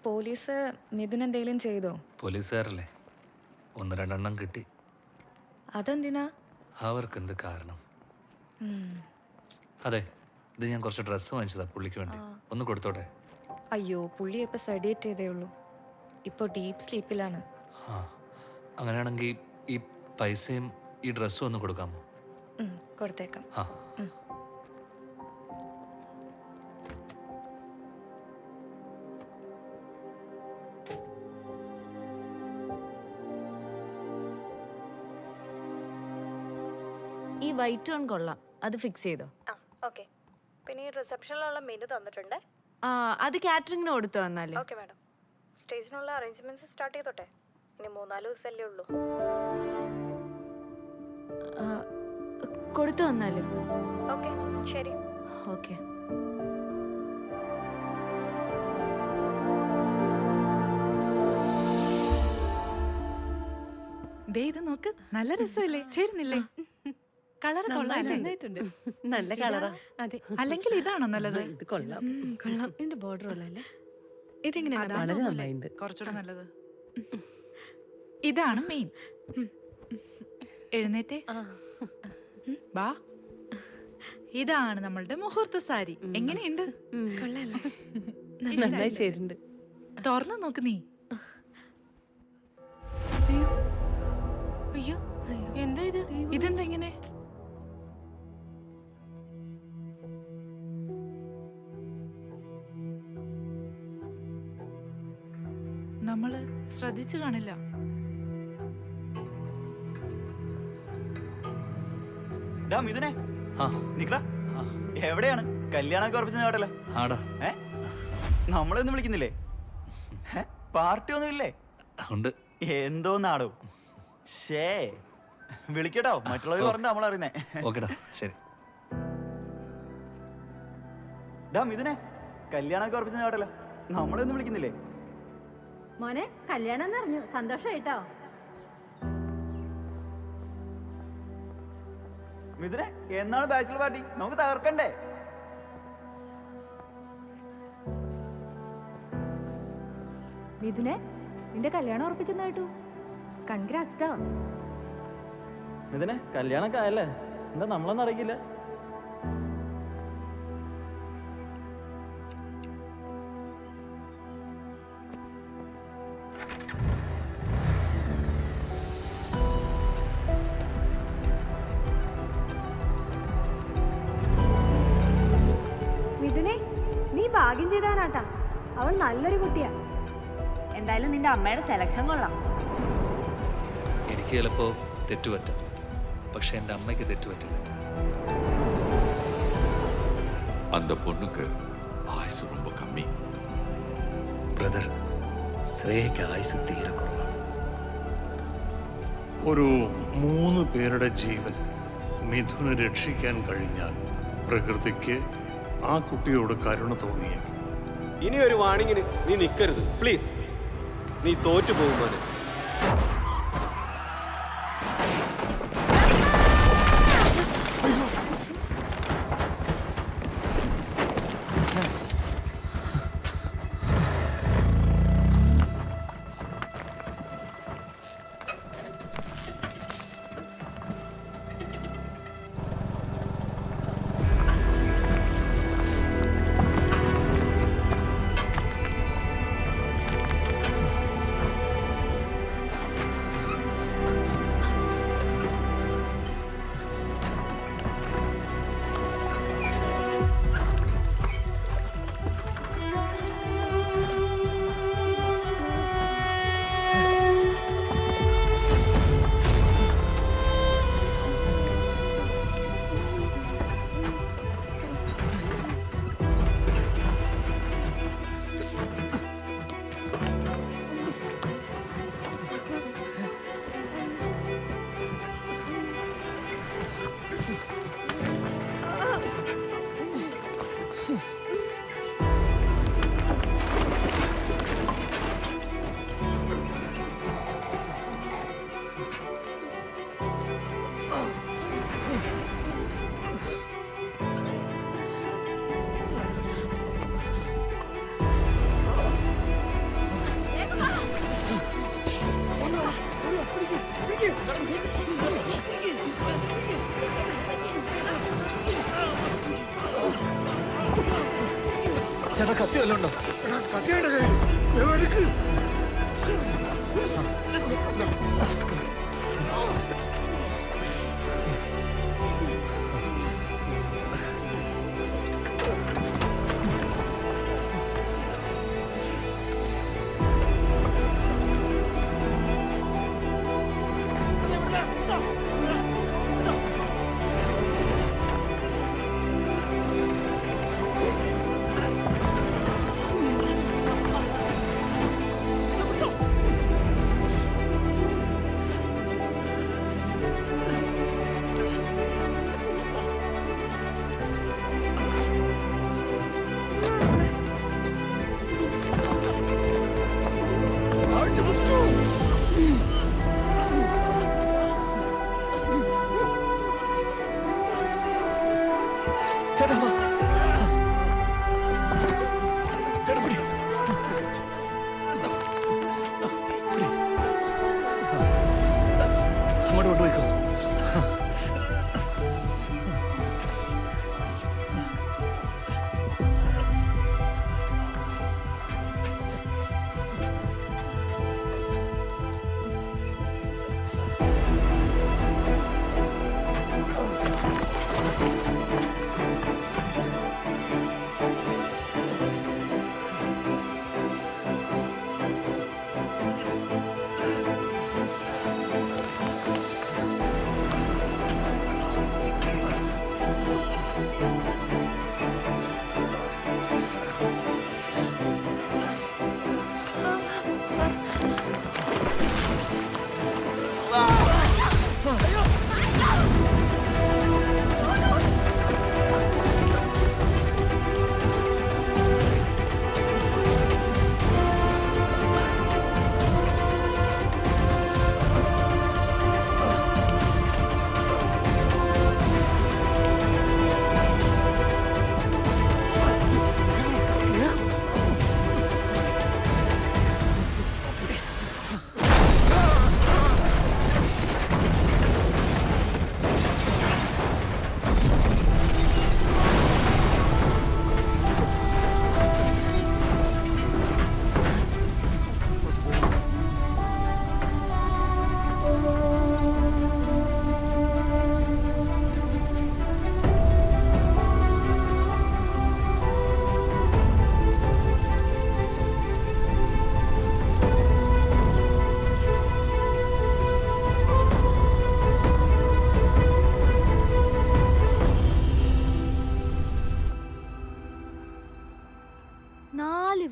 Police Mithun എന്തെങ്കിലും ചെയ്തോ? പോലീസുകാരല്ലേ, ഒന്ന് രണ്ടെണ്ണം കിട്ടി. അതെന്തിനാ? അവർക്കെന്ത് കാരണം? അതെ, ഇത് ഞാൻ കുറച്ച് ഡ്രസ്സ് വാങ്ങിച്ചതാ പുള്ളിക്ക് വേണ്ടി. ഒന്ന് കൊടുത്തോട്ടെ? അയ്യോ, പുള്ളി ഇപ്പൊ സെഡിയേറ്റ് ചെയ്തേ ഉള്ളൂ. ഇപ്പോൾ ഡീപ്പ് സ്ലീപ്പിലാണ്. ആ, അങ്ങനെയാണെങ്കിൽ ഈ പൈസയും ഈ ഡ്രസ്സും ഒന്ന് കൊടുക്കാമോ? കൊടുത്തേക്കാം. ആ, ഈ വൈറ്റ് ടോൺ കൊള്ളാം, അത് ഫിക്സ് ചെയ്തോ. ഓക്കെ. പിന്നെ ഈ റിസപ്ഷനിലുള്ള മെനു തന്നിട്ടുണ്ട്. ആ, അത് കാറ്ററിംഗിന് കൊടുത്തു വന്നാലേ. Okay madam. സ്റ്റേജിനുള്ള അറേഞ്ച്മെന്റ്സ് സ്റ്റാർട്ട് ചെയ്തോട്ടെ? ഇനി 3-4 ദിവസമല്ലേ ഉള്ളൂ. കൊടുത്തു വന്നാലേ. ഓക്കെ, ശരി. ഓക്കെ. ഇത് നോക്ക്, നല്ല രസമില്ലേ? ചേരുന്നില്ലേ? കളർ കൊള്ളാല്ലേ? നല്ല കളറാ. അതെ. അല്ലെങ്കിൽ ഇതാണോ നല്ലത്? ഇത് കൊള്ളാം. കൊള്ളാം. ഇതിന്റെ ബോർഡർ അല്ലേ? വളരെ നന്നായിട്ടുണ്ട്. കുറച്ചുകൂടെ നല്ലത് ഇതാണ്. മെയിൻ എഴുന്നേറ്റേ വാ. ഇതാണ് നമ്മളുടെ മുഹൂർത്ത സാരി. എങ്ങനെയുണ്ട്? നന്നായി ചേരുന്നുണ്ട്. തുറന്നു നോക്ക് നീ. അയ്യോ, എന്താ ഇത്? ഇതെന്താ ഇങ്ങനെ? നമ്മള് ശ്രദ്ധിച്ചു കാണില്ല. മിഥുനെ, ആ, നിക്കടാ. എവിടെയാണ്? കല്യാണമൊക്കെ ഉറപ്പിച്ച കേട്ടല്ലോ. ആടാ. നമ്മളൊന്നും വിളിക്കുന്നില്ലേ? പാർട്ടി ഒന്നും ഇല്ലേ? ഉണ്ട്. എന്തോന്നാടോ? ഷേ, വിളിക്കട്ടോ. മറ്റുള്ളവർ പറഞ്ഞ നമ്മളറിയുന്നേ. ഓക്കെടാ, ശരി. മിഥുനെ, കല്യാണമൊക്കെ ഉറപ്പിച്ച കേട്ടല്ലോ. നമ്മളൊന്നും വിളിക്കുന്നില്ലേ? മോനെ, കല്യാണം എന്നറിഞ്ഞു. സന്തോഷായിട്ടോ. മിഥുനെ, എന്നാണ് ബാച്ചിലർ പാർട്ടി? നമുക്ക് തകർക്കണ്ടേ? മിഥുനെ, നിന്റെ കല്യാണം ഉറപ്പിച്ചെന്ന് കേട്ടു. കൺഗ്രാറ്റ്സ് ട്ടോ. മിഥുനെ, കല്യാണമൊക്കെ ആയല്ലേ? എന്താ നമ്മളൊന്നും അറിയില്ല. മിഥുനെ, നീ ഭാഗ്യം ചെയ്താനാട്ടാ. അവൾ നല്ലൊരു കുട്ടിയാ. എന്തായാലും നിന്റെ അമ്മയുടെ സെലക്ഷൻ കൊള്ളാം. എനിക്ക് ചിലപ്പോൾ തെറ്റുപറ്റാം, പക്ഷെ എൻ്റെ അമ്മയ്ക്ക് തെറ്റുപറ്റില്ല. அந்த பொண்ணுக்கு ஆயுசு ரொம்ப கம்மி. ബ്രദർ, ശ്രേയയ്ക്ക് ആയുസ് തീരെ കുറവാണ്. ഒരു 3 പേരുടെ ജീവൻ മിഥുനെ രക്ഷിക്കാൻ കഴിഞ്ഞാൽ പ്രകൃതിക്ക് ആ കുട്ടിയോട് കരുണ തോന്നിയേക്കും. ഇനി ഒരു വാണിങ്ങിന് നീ നിൽക്കരുത് പ്ലീസ്. നീ തോറ്റു പോകുമ്പോൾ കത്തി വല്ലതും ഉണ്ടോ? കത്തിയുടെ കയ്യിൽ എടുക്ക്. ചേട്ടാ വാ. ചേട്ടാ പിടി. അങ്ങോട്ട് കൊണ്ടുപോയിക്കോ.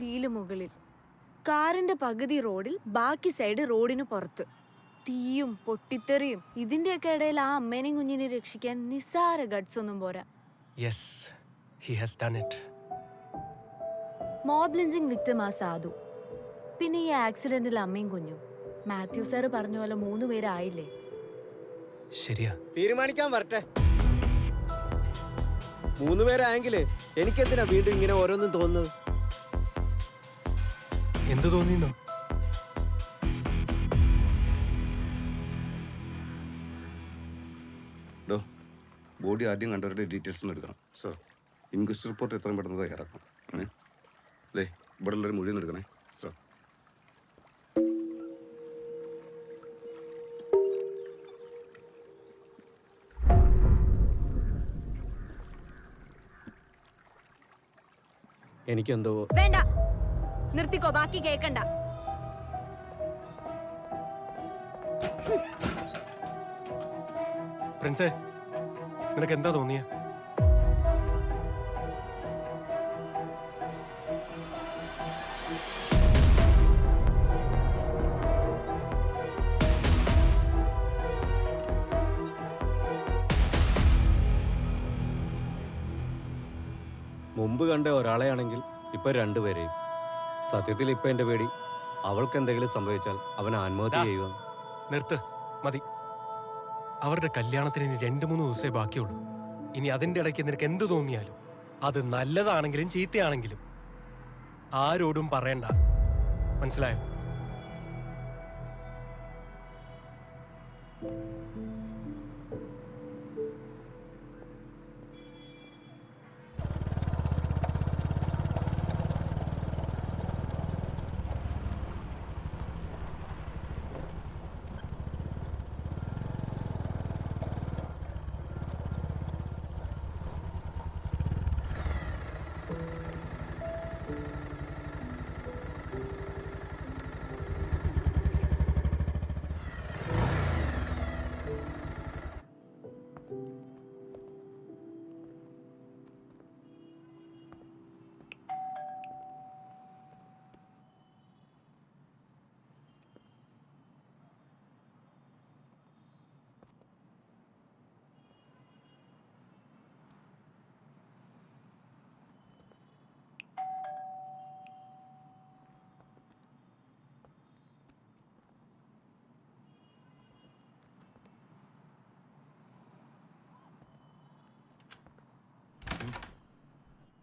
വീല് മുകളിൽ, കാറിന്റെ പകുതി റോഡിൽ, ബാക്കി സൈഡ് റോഡിന് പുറത്ത്. തീയും പൊട്ടിത്തെറിയും. ഇതിന്റെയൊക്കെ ഇടയിൽ ആ അമ്മേനെയും കുഞ്ഞിനെ രക്ഷിക്കാൻ നിസ്സാര ഗഡ്സ് ഒന്നും പോരാ. മോബ് ലിഞ്ചിങ് വിക്ടിം ആ സാധു. പിന്നെ ഈ ആക്സിഡന്റിൽ അമ്മയും കുഞ്ഞും. മാത്യു സാറ് പറഞ്ഞ പോലെ 3 പേരായില്ലേ? ശരിയാ. തീരുമാനിക്കാൻ വരട്ടെ. 3 പേരായെങ്കില് എനിക്കെന്തിനാ വീണ്ടും ഇങ്ങനെ ഓരോന്നും തോന്നുന്നത്? എന്ത് തോന്നിന്നോ? ബോഡി ആദ്യം കണ്ടവരുടെ ഡീറ്റെയിൽസ് ഒന്ന് എടുക്കണം സർ. ഇൻക്വസ്റ്റ് റിപ്പോർട്ട് എത്രയും പെട്ടെന്ന് തയ്യാറാക്കണം. അല്ലേ ഇവിടെ ഉള്ളൊരു മുഴുവൻ എടുക്കണേ സർ. എനിക്കെന്തോ വേണ്ട, നിർത്തിക്കോ, ബാക്കി കേക്കണ്ട. പ്രിൻസേ, നിനക്ക് എന്താ തോന്നിയ? മുമ്പ് കണ്ട ഒരാളെയാണെങ്കിൽ ഇപ്പൊ 2 പേരെയും. സത്യത്തിൽ ഇപ്പൊ എന്റെ പേടി അവൾക്ക് എന്തെങ്കിലും സംഭവിച്ചാൽ അവൻ ആത്മഹത്യ ചെയ്യുക. നിർത്ത്, മതി. അവരുടെ കല്യാണത്തിന് ഇനി 2-3 ദിവസമേ ബാക്കിയുള്ളൂ. ഇനി അതിന്റെ ഇടയ്ക്ക് നിനക്ക് എന്ത് തോന്നിയാലും, അത് നല്ലതാണെങ്കിലും ചീത്തയാണെങ്കിലും, ആരോടും പറയണ്ട. മനസ്സിലായോ?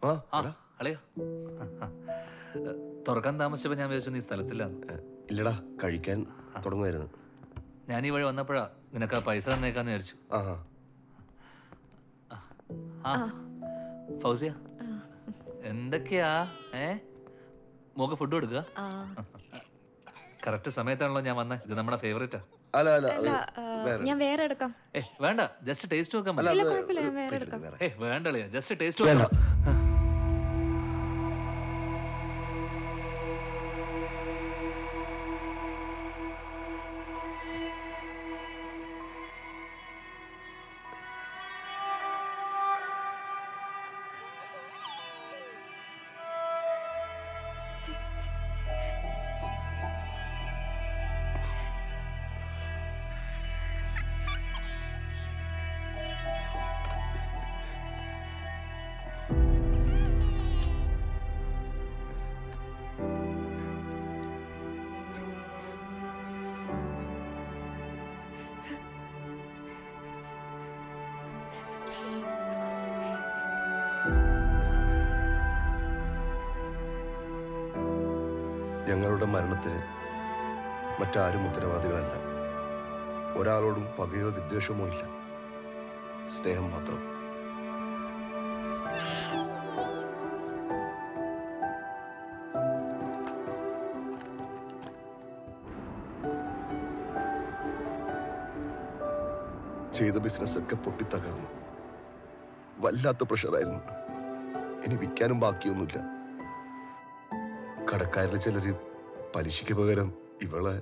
അളിയ തുറക്കാൻ താമസിച്ചപ്പോ ഞാൻ വിചാരിച്ചു നീ സ്ഥലത്തില്ലാന്ന്. ഇല്ലടാ, കഴിക്കാൻ തുടങ്ങുമായിരുന്നു. ഞാൻ ഈ വഴി വന്നപ്പോഴാ നിനക്ക് ആ പൈസ തന്നേക്കാന്ന് വിചാരിച്ചു. ആ ഫൗസിയ, എന്തൊക്കെയാ മോക്ക് ഫുഡ് കൊടുക്കുക? കറക്റ്റ് സമയത്താണല്ലോ ഞാൻ വന്നത്. ഇത് നമ്മുടെ ഫേവറേറ്റാ. ഞാൻ വേറെ എടുക്കാം. വേണ്ട, ജസ്റ്റ് ടേസ്റ്റ് നോക്കാൻ വേറെ എടുക്കാം. വേണ്ടല്ലേ, ജസ്റ്റ് ടേസ്റ്റ് നോക്കാം. ഞങ്ങളുടെ മരണത്തിന് മറ്റാരും ഉത്തരവാദികളല്ല. ഒരാളോടും പകയോ വിദ്വേഷമോ ഇല്ല, സ്നേഹം മാത്രം. ചെയ്ത ബിസിനസ്സൊക്കെ പൊട്ടിത്തകർന്നു. വല്ലാത്ത പ്രഷറായിരുന്നു. ഇനി വിൽക്കാനും ബാക്കിയൊന്നുമില്ല. കടക്കാരിൽ ചിലര് പലിശയ്ക്ക് പകരം ഇവളെ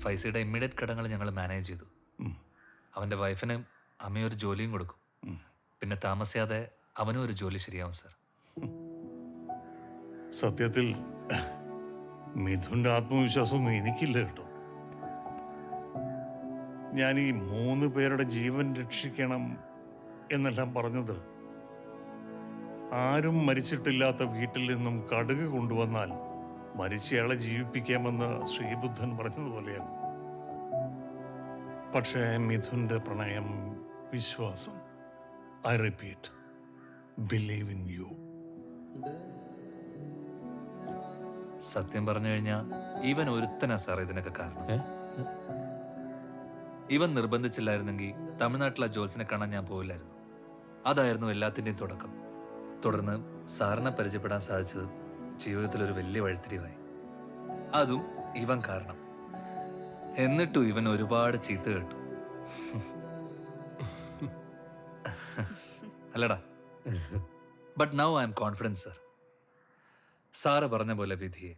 ഫൈസയുടെ ഇമ്മീഡിയറ്റ് കടങ്ങൾ ഞങ്ങൾ മാനേജ് ചെയ്തു. അവൻ്റെ വൈഫിന് അമ്മയൊരു ജോലിയും കൊടുക്കും. പിന്നെ താമസിയാതെ അവനും ഒരു ജോലി ശരിയാവും സാർ. സത്യത്തിൽ മിഥുൻ്റെ ആത്മവിശ്വാസമൊന്നും എനിക്കില്ല കേട്ടോ. ഞാൻ ഈ 3 പേരുടെ ജീവൻ രക്ഷിക്കണം എന്നെല്ലാം പറഞ്ഞത് ആരും മരിച്ചിട്ടില്ലാത്ത വീട്ടിൽ നിന്നും കടുക് കൊണ്ടുവന്നാൽ മരിച്ചയാളെ ജീവിപ്പിക്കാമെന്ന് ശ്രീബുദ്ധൻ പറഞ്ഞതുപോലെയാണ്. പക്ഷേ മിഥുൻ്റെ പ്രണയം, വിശ്വാസം, I repeat, believe in you. സത്യം പറഞ്ഞു കഴിഞ്ഞാൽ ഇവൻ ഒരുത്തനാ സാർ ഇതിനൊക്കെ കാരണം. ഇവൻ നിർബന്ധിച്ചില്ലായിരുന്നെങ്കിൽ തമിഴ്നാട്ടിലെ ജോൽസിനെ കാണാൻ ഞാൻ പോവില്ലായിരുന്നു. അതായിരുന്നു എല്ലാത്തിൻ്റെയും തുടക്കം. തുടർന്ന് സാറിനെ പരിചയപ്പെടാൻ സാധിച്ചത് ജീവിതത്തിലൊരു വലിയ വഴിത്തിരിവായി. അതും ഇവൻ കാരണം. എന്നിട്ടും ഇവൻ ഒരുപാട് ചീത്ത കേട്ടു. അല്ലടാ. But now I am confidence sir. Sir പറഞ്ഞ പോലെ വിധിയെ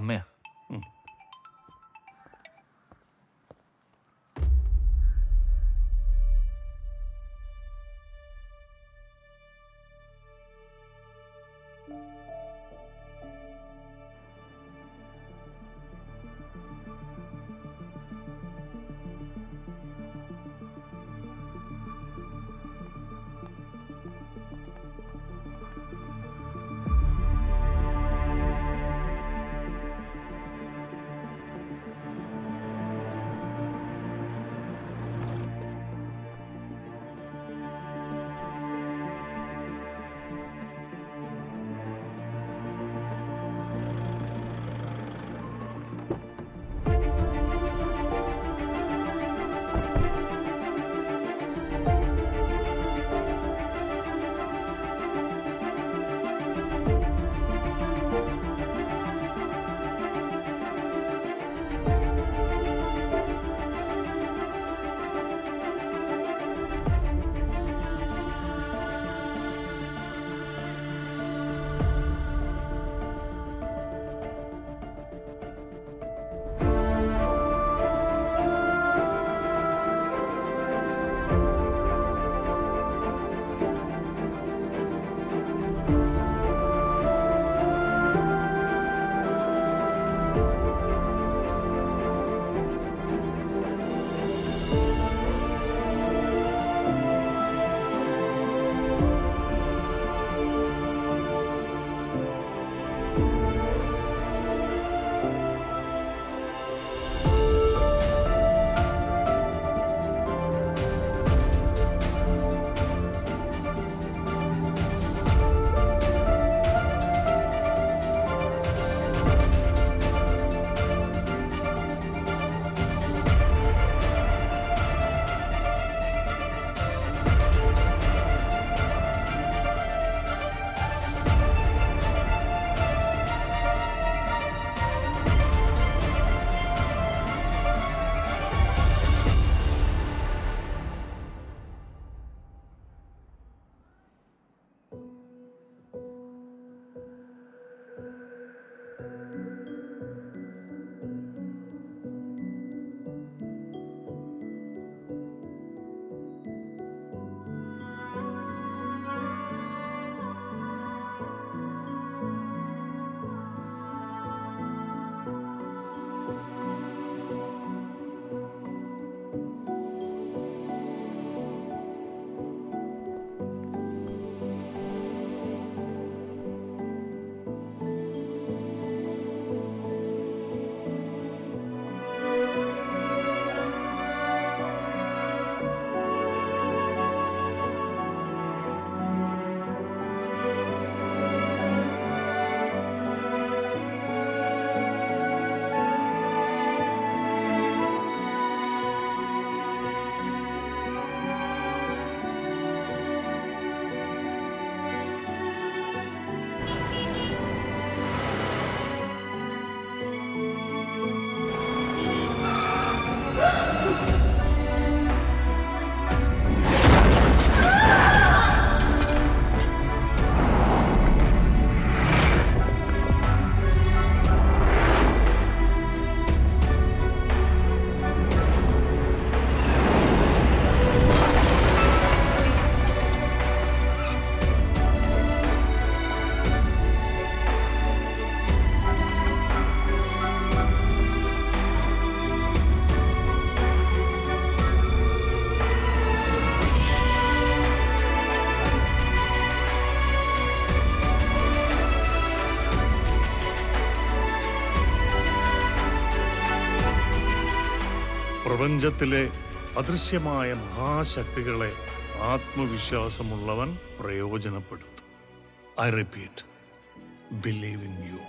അമ്മയാ. പ്രപഞ്ചത്തിലെ അദൃശ്യമായ മഹാശക്തികളെ ആത്മവിശ്വാസമുള്ളവൻ പ്രയോജനപ്പെടുത്തും. I repeat, believe in U.